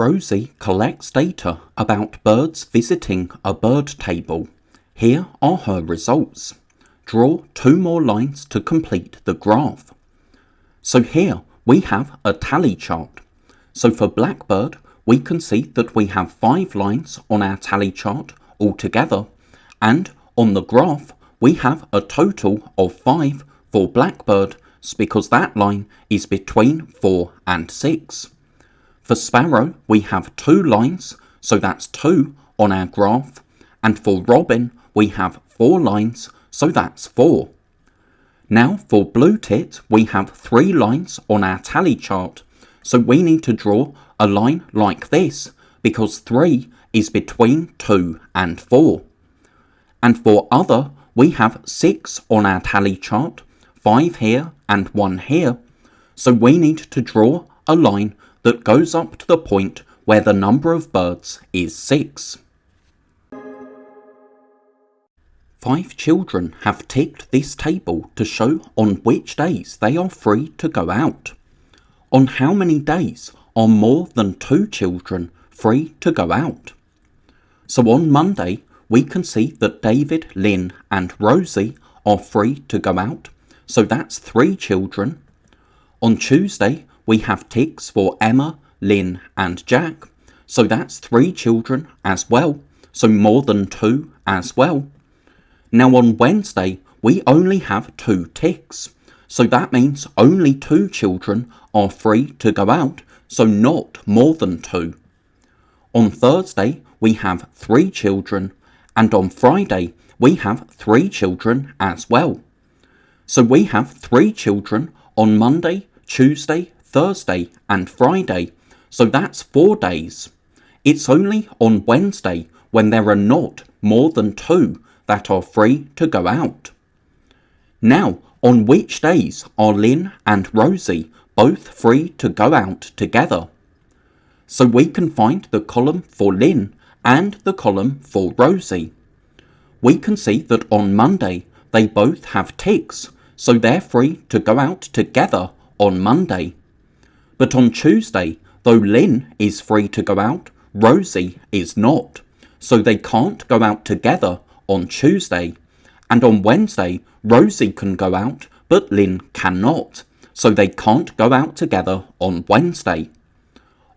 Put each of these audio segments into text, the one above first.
Rosie collects data about birds visiting a bird table. Here are her results. Draw 2 more lines to complete the graph. So here we have a tally chart. So for blackbird, we can see that we have 5 lines on our tally chart altogether, and on the graph we have a total of 5 for blackbird because that line is between 4 and 6. For sparrow, we have 2 lines, so that's 2 on our graph, and for robin, we have 4 lines, so that's 4. Now for blue tit, we have 3 lines on our tally chart, so we need to draw a line like this, because 3 is between 2 and 4. And for other, we have 6 on our tally chart, 5 here and 1 here, so we need to draw a line that goes up to the point where the number of birds is 6. 5 children have ticked this table to show on which days they are free to go out. On how many days are more than 2 children free to go out? So on Monday, we can see that David, Lynn and Rosie are free to go out, so that's 3 children. On Tuesday, we have ticks for Emma, Lynn and Jack, so that's 3 children as well, so more than 2 as well. Now on Wednesday, we only have 2 ticks, so that means only 2 children are free to go out, so not more than 2. On Thursday, we have 3 children, and on Friday, we have 3 children as well. So we have 3 children on Monday, Tuesday, Thursday and Friday, so that's 4 days. It's only on Wednesday when there are not more than 2 that are free to go out. Now, on which days are Lynn and Rosie both free to go out together? So we can find the column for Lynn and the column for Rosie. We can see that on Monday they both have ticks, so they're free to go out together on Monday. But on Tuesday, though Lynn is free to go out, Rosie is not, so they can't go out together on Tuesday. And on Wednesday, Rosie can go out, but Lynn cannot, so they can't go out together on Wednesday.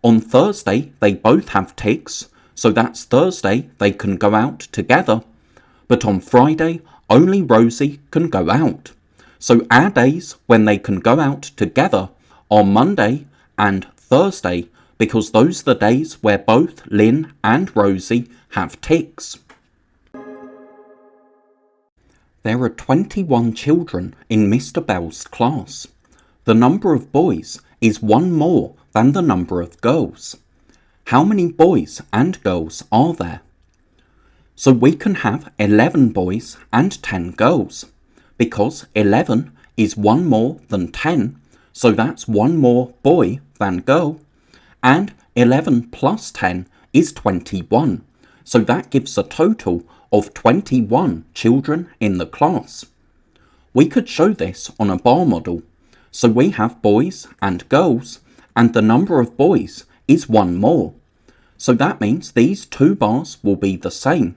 On Thursday, they both have ticks, so that's Thursday they can go out together. But on Friday, only Rosie can go out. So our days when they can go out together are Monday and Thursday, because those are the days where both Lynn and Rosie have ticks. There are 21 children in Mr. Bell's class. The number of boys is 1 more than the number of girls. How many boys and girls are there? So we can have 11 boys and 10 girls, because 11 is 1 more than 10, so that's 1 more boy than girl, and 11 plus 10 is 21, so that gives a total of 21 children in the class. We could show this on a bar model, so we have boys and girls, and the number of boys is 1 more. So that means these 2 bars will be the same,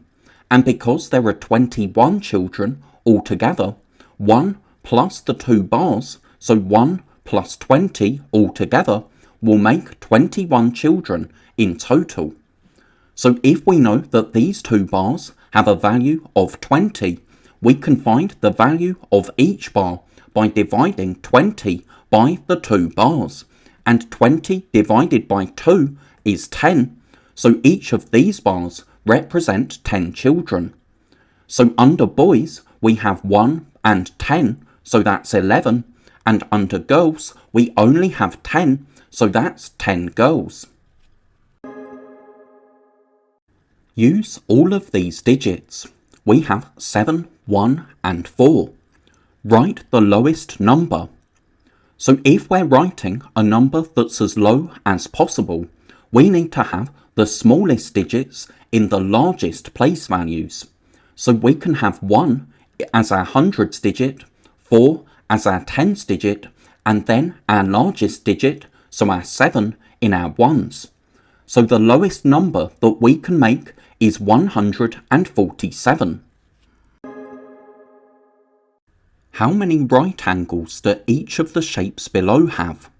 and because there are 21 children altogether, 1 plus the 2 bars, so 1 plus 20 altogether, will make 21 children in total. So if we know that these 2 bars have a value of 20, we can find the value of each bar by dividing 20 by the 2 bars, and 20 divided by 2 is 10, so each of these bars represent 10 children. So under boys, we have 1 and 10, so that's 11, and under girls, we only have 10, so that's 10 girls. Use all of these digits. We have 7, 1 and 4. Write the lowest number. So if we're writing a number that's as low as possible, we need to have the smallest digits in the largest place values. So we can have 1 as our hundreds digit, 4 as our tens digit, and then our largest digit, so our 7 in our ones. So the lowest number that we can make is 147. How many right angles do each of the shapes below have?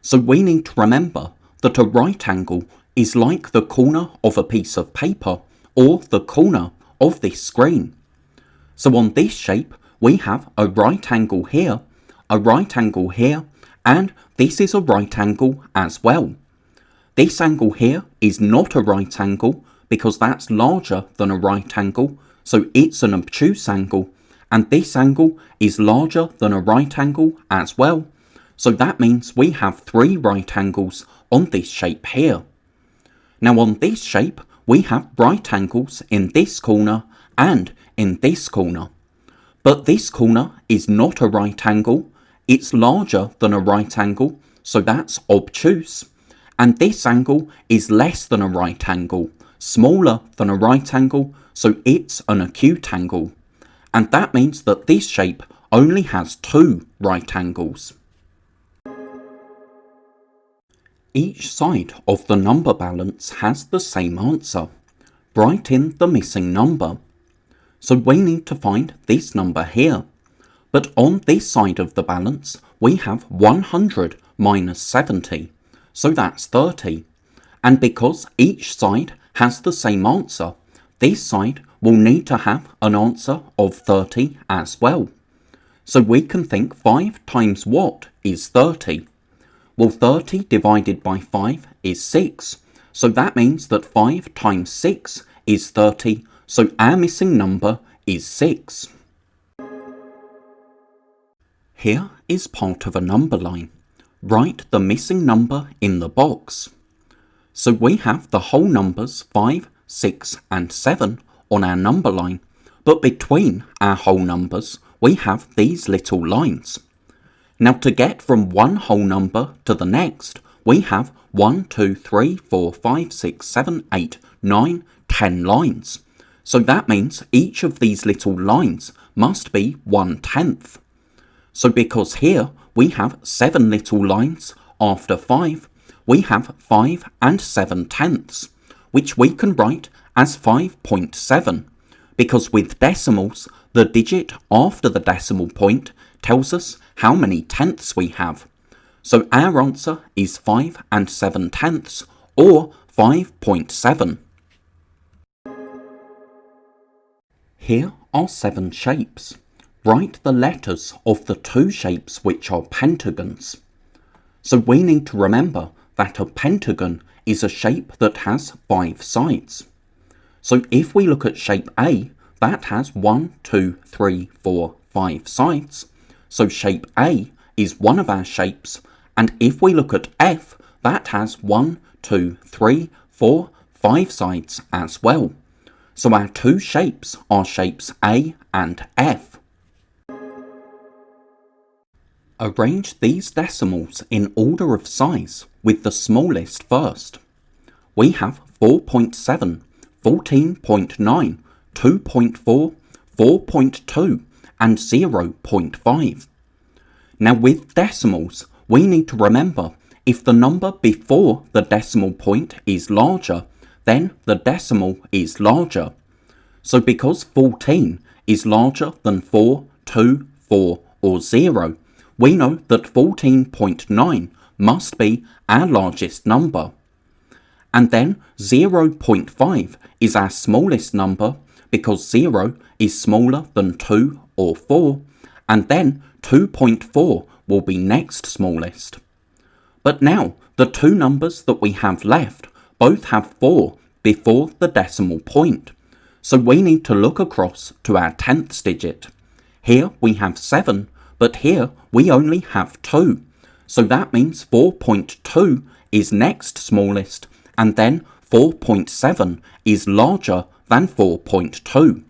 So we need to remember that a right angle is like the corner of a piece of paper or the corner of this screen. So on this shape, we have a right angle here, a right angle here, and this is a right angle as well. This angle here is not a right angle because that's larger than a right angle, so it's an obtuse angle, and this angle is larger than a right angle as well. So that means we have 3 right angles on this shape here. Now on this shape, we have right angles in this corner and in this corner. But this corner is not a right angle, it's larger than a right angle, so that's obtuse. And this angle is less than a right angle, smaller than a right angle, so it's an acute angle. And that means that this shape only has 2 right angles. Each side of the number balance has the same answer. Write in the missing number. So we need to find this number here. But on this side of the balance, we have 100 minus 70. So that's 30. And because each side has the same answer, this side will need to have an answer of 30 as well. So we can think 5 times what is 30? Well, 30 divided by 5 is 6. So that means that 5 times 6 is 30. So our missing number is 6. Here is part of a number line. Write the missing number in the box. So we have the whole numbers 5, 6 and 7 on our number line, but between our whole numbers we have these little lines. Now to get from one whole number to the next, we have 1, 2, 3, 4, 5, 6, 7, 8, 9, 10 lines. So that means each of these little lines must be 1/10. So because here we have 7 little lines after 5, we have 5 and 7/10, which we can write as 5.7, because with decimals, the digit after the decimal point tells us how many tenths we have. So our answer is 5 and 7/10, or 5.7. Here are 7 shapes. Write the letters of the 2 shapes which are pentagons. So we need to remember that a pentagon is a shape that has 5 sides. So if we look at shape A, that has 1, 2, 3, 4, 5 sides. So shape A is one of our shapes, and if we look at F, that has 1, 2, 3, 4, 5 sides as well. So our 2 shapes are shapes A and F. Arrange these decimals in order of size, with the smallest first. We have 4.7, 14.9, 2.4, 4.2 and 0.5. Now with decimals, we need to remember if the number before the decimal point is larger, then the decimal is larger. So because 14 is larger than 4, 2, 4 or 0, we know that 14.9 must be our largest number. And then 0.5 is our smallest number because 0 is smaller than 2 or 4, and then 2.4 will be next smallest. But now the 2 numbers that we have left both have 4 before the decimal point, so we need to look across to our 10th digit. Here we have 7, but here we only have 2, so that means 4.2 is next smallest, and then 4.7 is larger than 4.2.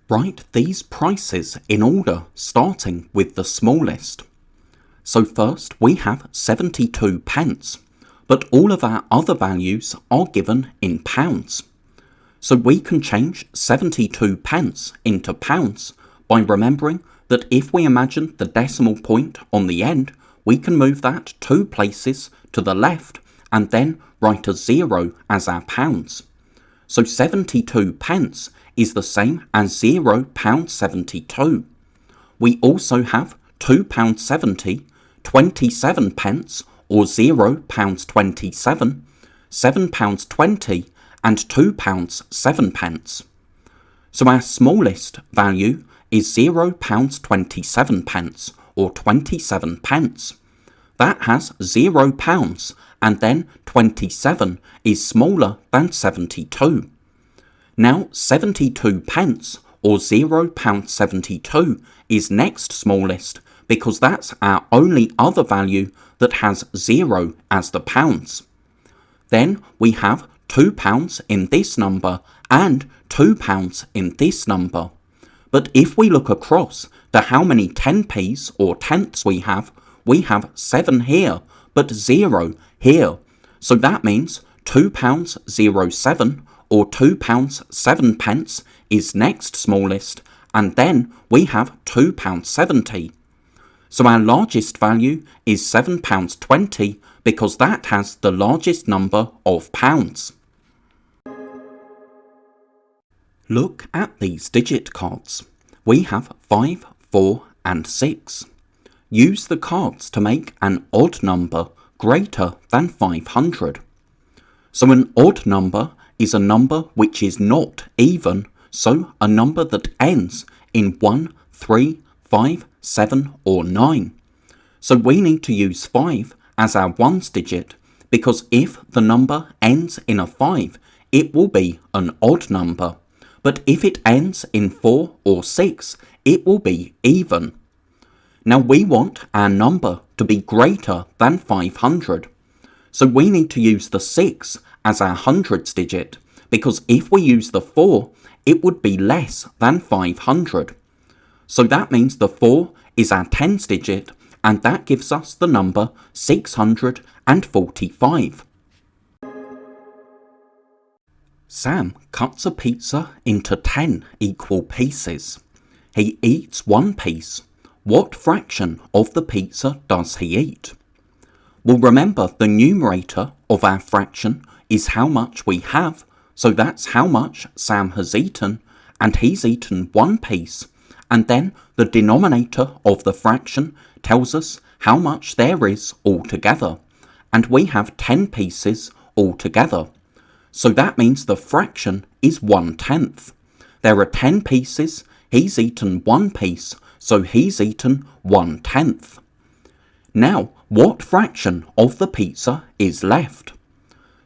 Write these prices in order, starting with the smallest. So first we have 72 pence, but all of our other values are given in pounds. So we can change 72 pence into pounds by remembering that if we imagine the decimal point on the end, we can move that 2 places to the left and then write a 0 as our pounds. So 72 pence is the same as £0.72. We also have £2.70, 27 pence or £0.27, £7.20 and £2.07. So our smallest value is £0.27 or 27 pence. That has £0 and then 27 is smaller than 72. Now 72 pence or £0.72 is next smallest because that's our only other value that has 0 as the pounds. Then we have £2 in this number and £2 in this number. But if we look across to how many 10p's or tenths we have 7 here, but 0 here. So that means £2.07 or £2.07 is next smallest, and then we have £2.70. So our largest value is £7.20 because that has the largest number of pounds. Look at these digit cards. We have 5, 4 and 6. Use the cards to make an odd number greater than 500. So an odd number is a number which is not even, so a number that ends in 1, 3, 5, 7 or 9. So we need to use 5 as our ones digit because if the number ends in a 5, it will be an odd number. But if it ends in 4 or 6, it will be even. Now we want our number to be greater than 500. So we need to use the 6 as our hundreds digit because if we use the 4, it would be less than 500. So that means the 4 is our tens digit and that gives us the number 645. Sam cuts a pizza into 10 equal pieces. He eats one piece. What fraction of the pizza does he eat? Well, remember the numerator of our fraction is how much we have, so that's how much Sam has eaten, and he's eaten one piece, and then the denominator of the fraction tells us how much there is altogether, and we have 10 pieces altogether. So that means the fraction is 1/10. There are 10 pieces, he's eaten one piece, so he's eaten 1/10. Now, what fraction of the pizza is left?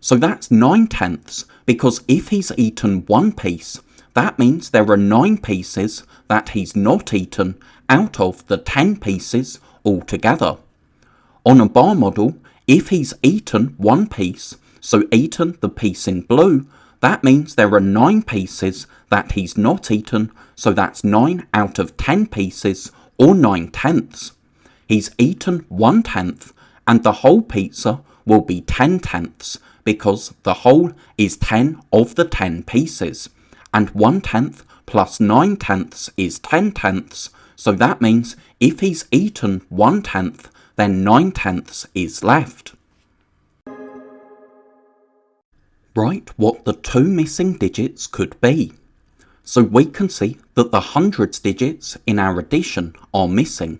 So that's 9/10, because if he's eaten one piece, that means there are 9 pieces that he's not eaten out of the 10 pieces altogether. On a bar model, if he's eaten one piece, so eaten the piece in blue, that means there are 9 pieces that he's not eaten, so that's 9 out of 10 pieces, or 9/10. He's eaten 1/10, and the whole pizza will be 10/10, because the whole is 10 of the 10 pieces, and 1/10 plus 9/10 is 10/10, so that means if he's eaten 1/10, then 9/10 is left. Write what the 2 missing digits could be. So we can see that the hundreds digits in our addition are missing,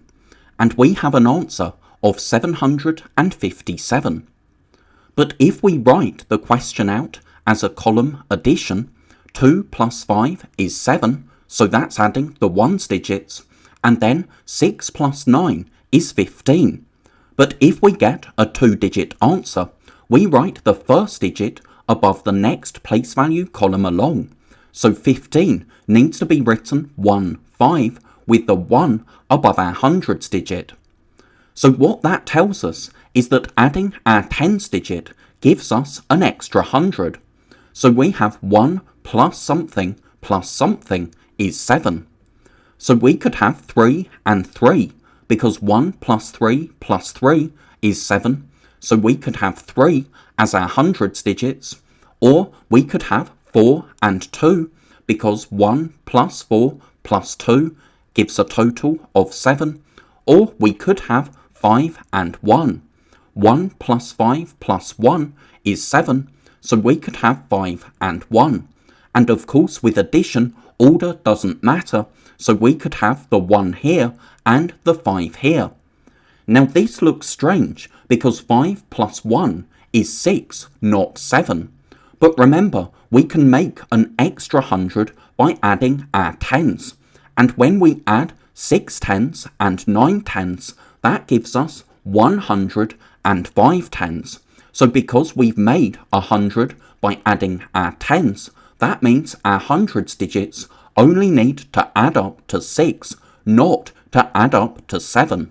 and we have an answer of 757. But if we write the question out as a column addition, 2 plus 5 is 7, so that's adding the ones digits, and then 6 plus 9 is 15. But if we get a 2-digit answer, we write the first digit above the next place value column along. So 15 needs to be written 1, 5 with the 1 above our hundreds digit. So what that tells us is that adding our tens digit gives us an extra 100. So we have 1 plus something is 7. So we could have 3 and 3 because 1 plus 3 is 7. So we could have 3 as our hundreds digits, or we could have 4 and 2 because 1 plus 4 plus 2 gives a total of 7, or we could have 5 and 1. 1 plus 5 plus 1 is 7, so we could have 5 and 1. And of course with addition, order doesn't matter, so we could have the 1 here and the 5 here. Now this looks strange because 5 plus 1 is 6, not 7. But remember, we can make an extra 100 by adding our tens. And when we add 6 tens and 9 tens, that gives us 105 tens. So because we've made 100 by adding our tens, that means our hundreds digits only need to add up to 6, not to add up to 7.